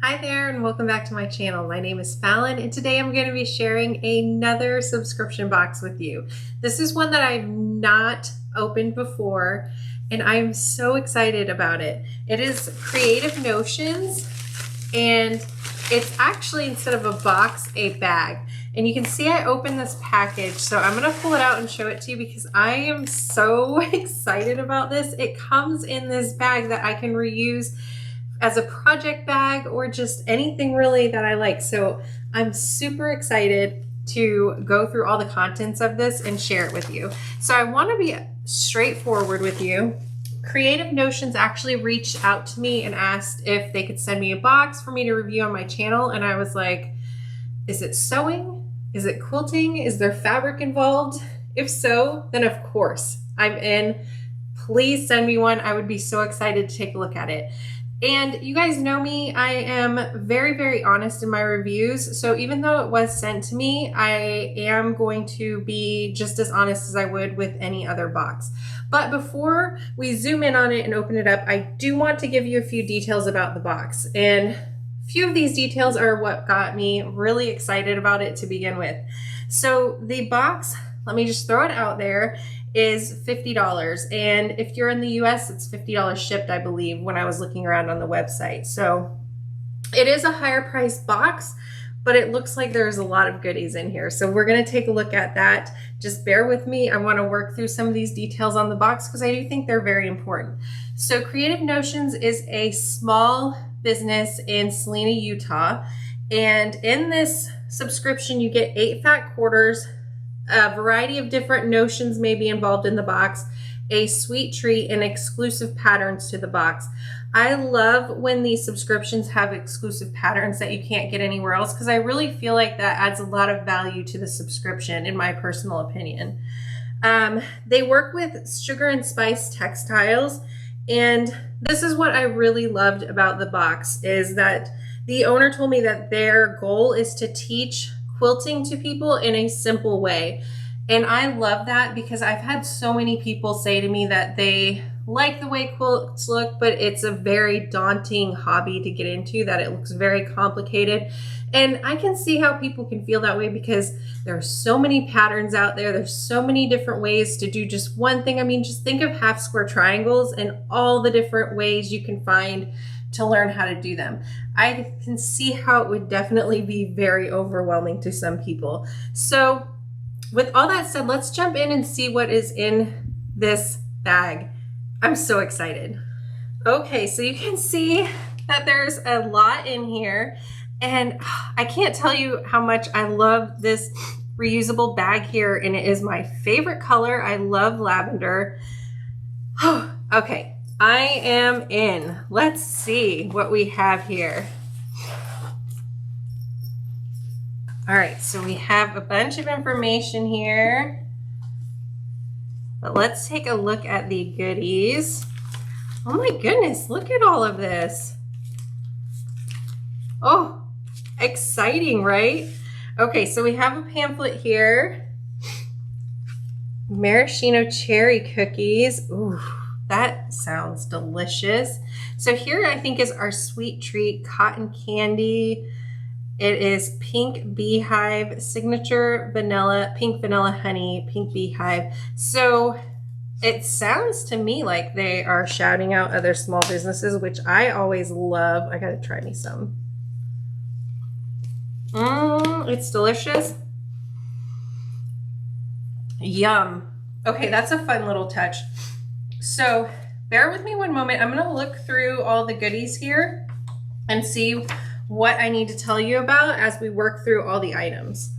Hi there and welcome back to my channel. My name is Fallon and today I'm going to be sharing another subscription box with you. This is one that I've not opened before and I'm so excited about it. It is Creative Notions and it's actually, instead of a box, a bag. And you can see I opened this package, so I'm going to pull it out and show it to you because I am so excited about this. It comes in this bag that I can reuse as a project bag or just anything really that I like. So I'm super excited to go through all the contents of this and share it with you. So I want to be straightforward with you. Creative Notions actually reached out to me and asked if they could send me a box for me to review on my channel. And I was like, is it sewing? Is it quilting? Is there fabric involved? If so, then of course I'm in. Please send me one. I would be so excited to take a look at it. And you guys know me, I am very, very honest in my reviews. So even though it was sent to me, I am going to be just as honest as I would with any other box. But before we zoom in on it and open it up, I do want to give you a few details about the box. And a few of these details are what got me really excited about it to begin with. So the box, let me just throw it out there, is $50. And if you're in the US, it's $50 shipped, I believe, when I was looking around on the website. So it is a higher price box, but it looks like there's a lot of goodies in here. So we're going to take a look at that. Just bear with me. I want to work through some of these details on the box because I do think they're very important. So Creative Notions is a small business in Salina, Utah. And in this subscription, you get 8 fat quarters. A variety of different notions may be involved in the box, a sweet treat, and exclusive patterns to the box. I love when these subscriptions have exclusive patterns that you can't get anywhere else because I really feel like that adds a lot of value to the subscription, in my personal opinion. They work with sugar and spice textiles, and this is what I really loved about the box, is that the owner told me that their goal is to teach quilting to people in a simple way. And I love that because I've had so many people say to me that they like the way quilts look, but it's a very daunting hobby to get into, that it looks very complicated. And I can see how people can feel that way because there are so many patterns out there. There's so many different ways to do just one thing. I mean, just think of half square triangles and all the different ways you can find to learn how to do them. I can see how it would definitely be very overwhelming to some people. So with all that said, let's jump in and see what is in this bag. I'm so excited. Okay, so you can see that there's a lot in here, and I can't tell you how much I love this reusable bag here, and it is my favorite color. I love lavender. Okay. I am in. Let's see what we have here. All right, so we have a bunch of information here, but let's take a look at the goodies. Oh my goodness, look at all of this. Oh, exciting, right? Okay, so we have a pamphlet here. Maraschino cherry cookies. Ooh. That sounds delicious. So here I think is our sweet treat, cotton candy. It is pink beehive, signature vanilla, pink vanilla honey, pink beehive. So it sounds to me like they are shouting out other small businesses, which I always love. I gotta try me some. It's delicious. Yum. Okay, that's a fun little touch. So bear with me one moment. I'm going to look through all the goodies here and see what I need to tell you about as we work through all the items.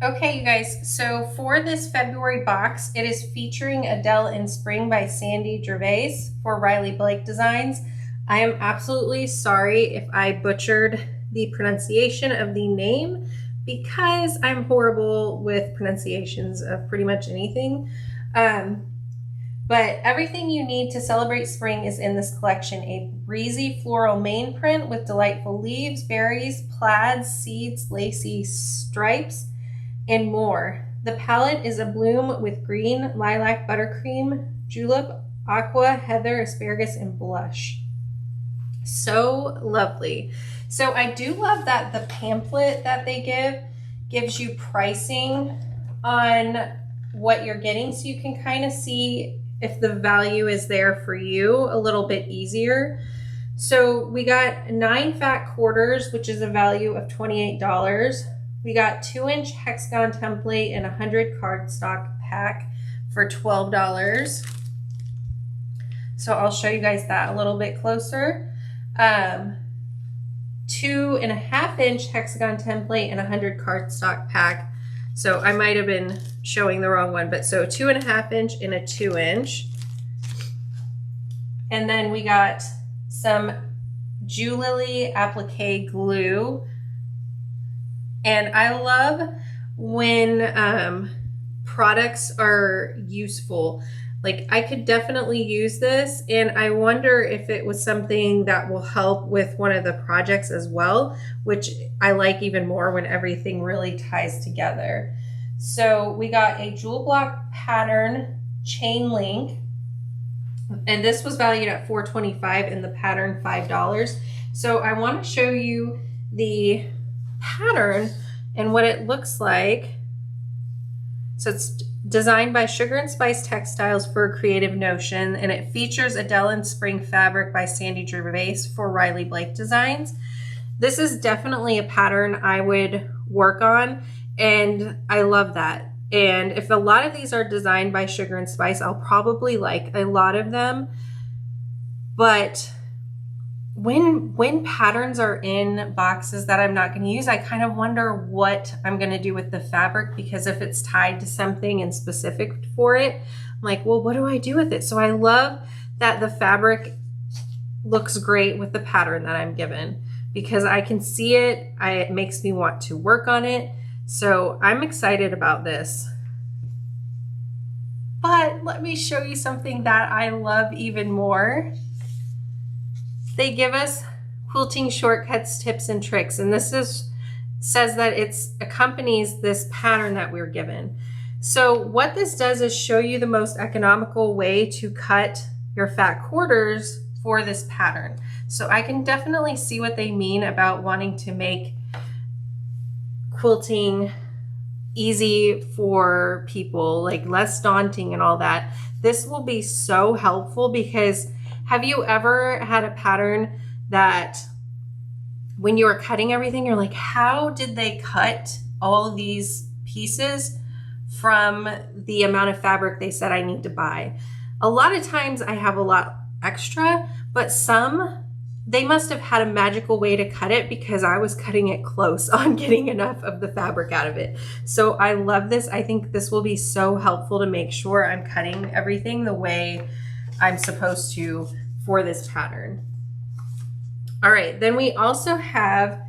Okay, you guys, so for this February box, it is featuring Adele in Spring by Sandy Gervais for Riley Blake Designs. I am absolutely sorry if I butchered the pronunciation of the name because I'm horrible with pronunciations of pretty much anything. But everything you need to celebrate spring is in this collection. A breezy floral main print with delightful leaves, berries, plaids, seeds, lacy stripes, and more. The palette is a bloom with green, lilac, buttercream, julep, aqua, heather, asparagus, and blush. So lovely. So I do love that the pamphlet that they gives you pricing on what you're getting, so you can kind of see if the value is there for you a little bit easier. So we got 9 fat quarters, which is a value of $28. We got 2-inch hexagon template and 100 cardstock pack for $12. So I'll show you guys that a little bit closer. 2.5-inch hexagon template and 100 cardstock pack. So I might have been showing the wrong one, but so 2.5-inch and a 2-inch. And then we got some Julily applique glue. And I love when products are useful. Like, I could definitely use this, and I wonder if it was something that will help with one of the projects as well, which I like even more when everything really ties together. So we got a jewel block pattern chain link, and this was valued at $4.25 and the pattern $5. So I want to show you the pattern and what it looks like. So it's designed by Sugar and Spice Textiles for a Creative Notion, and it features Adele and Spring fabric by Sandy Gervais for Riley Blake Designs. This is definitely a pattern I would work on, and I love that. And if a lot of these are designed by Sugar and Spice, I'll probably like a lot of them. But when patterns are in boxes that I'm not going to use, I kind of wonder what I'm going to do with the fabric, because if it's tied to something and specific for it, I'm like, well, what do I do with it? So I love that the fabric looks great with the pattern that I'm given, because I can see it. It makes me want to work on it. So I'm excited about this. But let me show you something that I love even more. They give us Quilting Shortcuts tips and tricks, and this says that it accompanies this pattern that we're given. So what this does is show you the most economical way to cut your fat quarters for this pattern. So I can definitely see what they mean about wanting to make quilting easy for people, like less daunting and all that. This will be so helpful, because have you ever had a pattern that when you were cutting everything, you're like, how did they cut all of these pieces from the amount of fabric they said I need to buy? A lot of times I have a lot extra, but they must have had a magical way to cut it, because I was cutting it close on getting enough of the fabric out of it. So I love this. I think this will be so helpful to make sure I'm cutting everything the way I'm supposed to for this pattern. All right, then we also have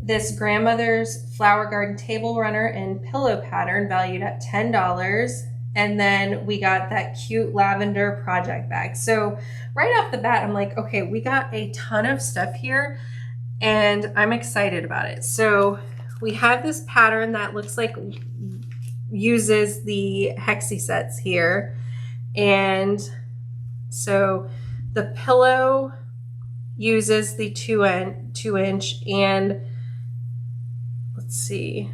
this grandmother's flower garden table runner and pillow pattern valued at $10. And then we got that cute lavender project bag. So right off the bat, I'm like, okay, we got a ton of stuff here and I'm excited about it. So we have this pattern that looks like uses the hexi sets here. And so the pillow uses the 2-inch, and let's see,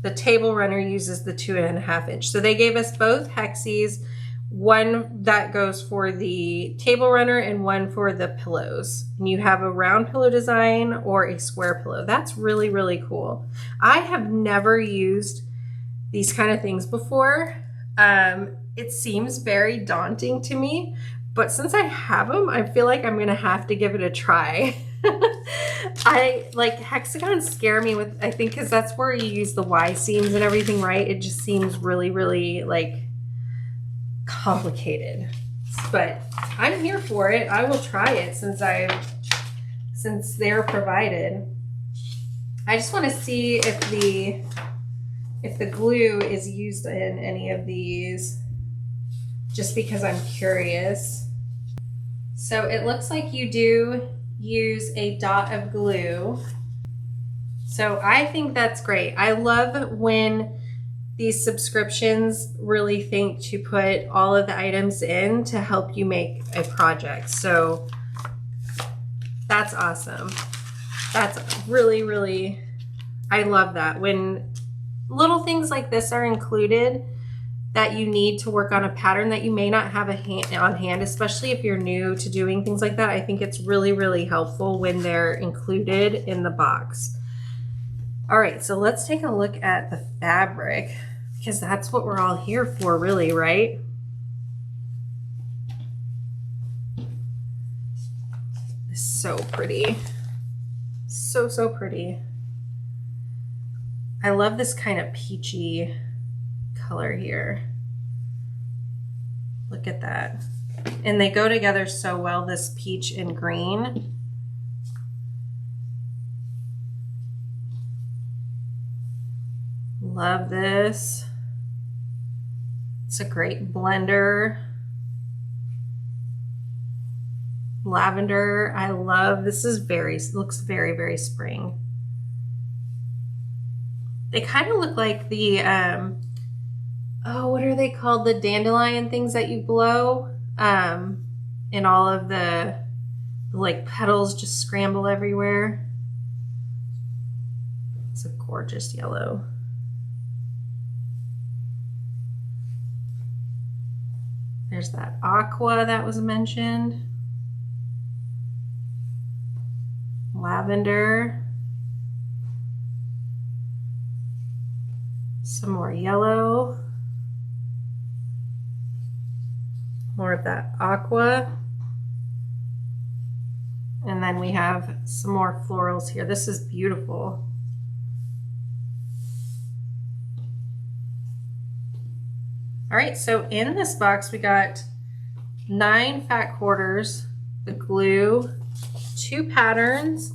the table runner uses the 2.5-inch. So they gave us both hexis, one that goes for the table runner and one for the pillows. And you have a round pillow design or a square pillow. That's really, really cool. I have never used these kind of things before. It seems very daunting to me, but since I have them, I feel like I'm gonna have to give it a try. I like hexagons scare me with, I think, because that's where you use the Y seams and everything, right? It just seems really, really like complicated, but I'm here for it. I will try it since they're provided. I just want to see if the glue is used in any of these, just because I'm curious. So it looks like you do use a dot of glue. So I think that's great. I love when these subscriptions really think to put all of the items in to help you make a project. So That's awesome. That's really, really, I love that. When little things like this are included that you need to work on a pattern that you may not have on hand, especially if you're new to doing things like that, I think it's really, really helpful when they're included in the box. All right, so let's take a look at the fabric, because that's what we're all here for, really, right? It's so pretty. So, so pretty. I love this kind of peachy color here. Look at that. And they go together so well, this peach and green. Love this. It's a great blender. Lavender, I love. This is looks very, very spring. They kind of look like the, oh, what are they called? The dandelion things that you blow, and all of the like petals just scramble everywhere. It's a gorgeous yellow. There's that aqua that was mentioned. Lavender. Some more yellow. More of that aqua. And then we have some more florals here. This is beautiful. All right, so in this box, we got 9 fat quarters, the glue, 2 patterns,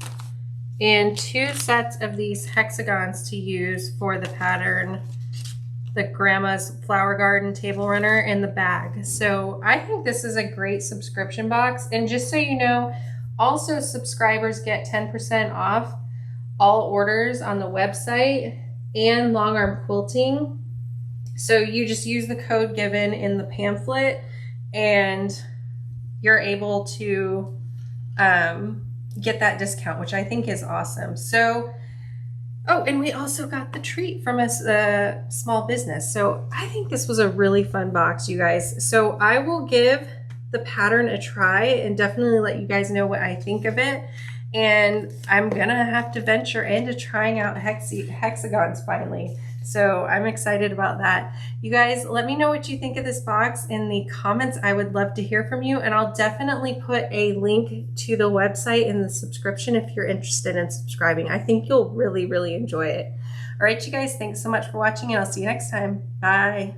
and 2 sets of these hexagons to use for the pattern, the Grandma's Flower Garden Table Runner, and the bag. So I think this is a great subscription box. And just so you know, also subscribers get 10% off all orders on the website and long arm quilting. So you just use the code given in the pamphlet and you're able to get that discount, which I think is awesome. So, oh, and we also got the treat from a small business. So I think this was a really fun box, you guys. So I will give the pattern a try and definitely let you guys know what I think of it. And I'm gonna have to venture into trying out hexagons finally. So I'm excited about that. You guys, let me know what you think of this box in the comments. I would love to hear from you, and I'll definitely put a link to the website in the subscription if you're interested in subscribing. I think you'll really, really enjoy it. All right, you guys, thanks so much for watching, and I'll see you next time. Bye.